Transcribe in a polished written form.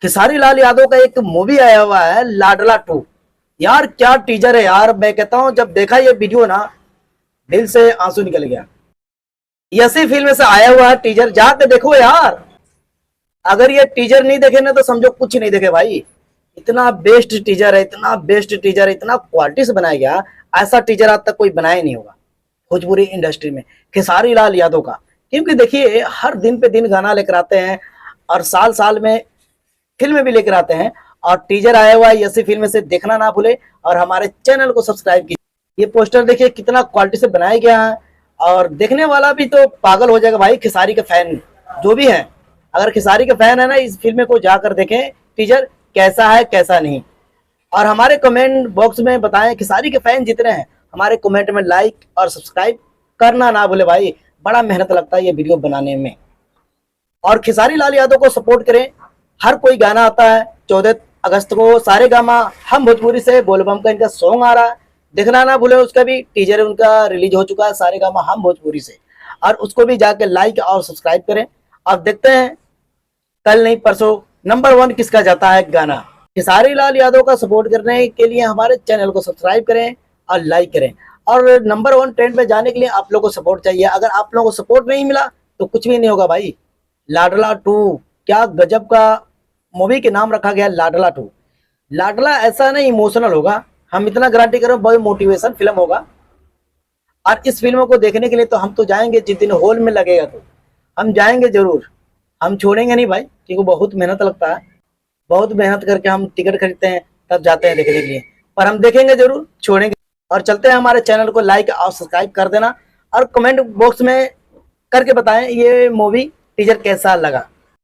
खेसारी लाल यादव का एक मूवी आया हुआ है लाडला टू। यार क्या टीजर है यार, मैं कहता हूँ जब देखा ये वीडियो ना दिल से आंसू निकल गया। इसी फिल्म से आया हुआ है टीजर, जाके देखो यार। अगर ये टीजर नहीं देखे ना तो समझो कुछ नहीं देखे भाई। इतना बेस्ट टीजर है, इतना बेस्ट टीजर है, इतना क्वालिटी से बनाया गया। ऐसा टीजर आज तक कोई बनाया नहीं होगा भोजपुरी इंडस्ट्री में, खेसारी लाल यादव का। क्योंकि देखिए हर दिन पे दिन गाना लेकर आते हैं और साल साल में फिल्म भी लेकर आते हैं। और टीजर आया हुआ है ऐसी फिल्म से, देखना ना भूले और हमारे चैनल को सब्सक्राइब कीजिए। ये पोस्टर देखिए कितना क्वालिटी से बनाया गया है और देखने वाला भी तो पागल हो जाएगा भाई। खेसारी के फैन जो भी है, अगर खेसारी के फैन है ना, इस फिल्म को जाकर देखें टीजर कैसा है कैसा नहीं। और हमारे कमेंट बॉक्स में बताएं, खेसारी के फैन जितने हैं हमारे कमेंट में लाइक और सब्सक्राइब करना ना भूले भाई। बड़ा मेहनत लगता है ये वीडियो बनाने में। और खेसारी लाल यादव को सपोर्ट करें। हर कोई गाना आता है 14 अगस्त को सारे गामा हम भोजपुरी से बोलबम का इनका सॉन्ग आ रहा है, देखना ना भूले। उसका भी टीजर उनका रिलीज हो चुका है सारे गामा हम भोजपुरी से, और उसको भी जाके लाइक और सब्सक्राइब करें। अब देखते हैं कल नहीं परसों नंबर 1 किसका जाता है गाना। खेसारी लाल यादव का सपोर्ट करने के लिए हमारे चैनल को सब्सक्राइब करें और लाइक करें। और नंबर 1 ट्रेंड पे जाने के लिए आप लोगों को सपोर्ट चाहिए। अगर आप लोगों को सपोर्ट नहीं मिला तो कुछ भी नहीं होगा भाई। लाडला टू, क्या गजब का मूवी के नाम रखा गया लाडला टू। लाडला ऐसा नहीं इमोशनल होगा, हम इतना गारंटी कर रहे हैं, बहुत मोटिवेशन फिल्म होगा। और इस फिल्म को देखने के लिए तो हम तो जाएंगे, जिस दिन हॉल में लगेगा तो हम जाएंगे जरूर। हम छोड़ेंगे नहीं भाई, क्योंकि बहुत मेहनत लगता है। बहुत मेहनत करके हम टिकट खरीदते हैं तब जाते हैं देखने के लिए, पर हम देखेंगे जरूर, छोड़ेंगे। और चलते हैं, हमारे चैनल को लाइक और सब्सक्राइब कर देना और कमेंट बॉक्स में करके बताएं ये मूवी टीजर कैसा लगा।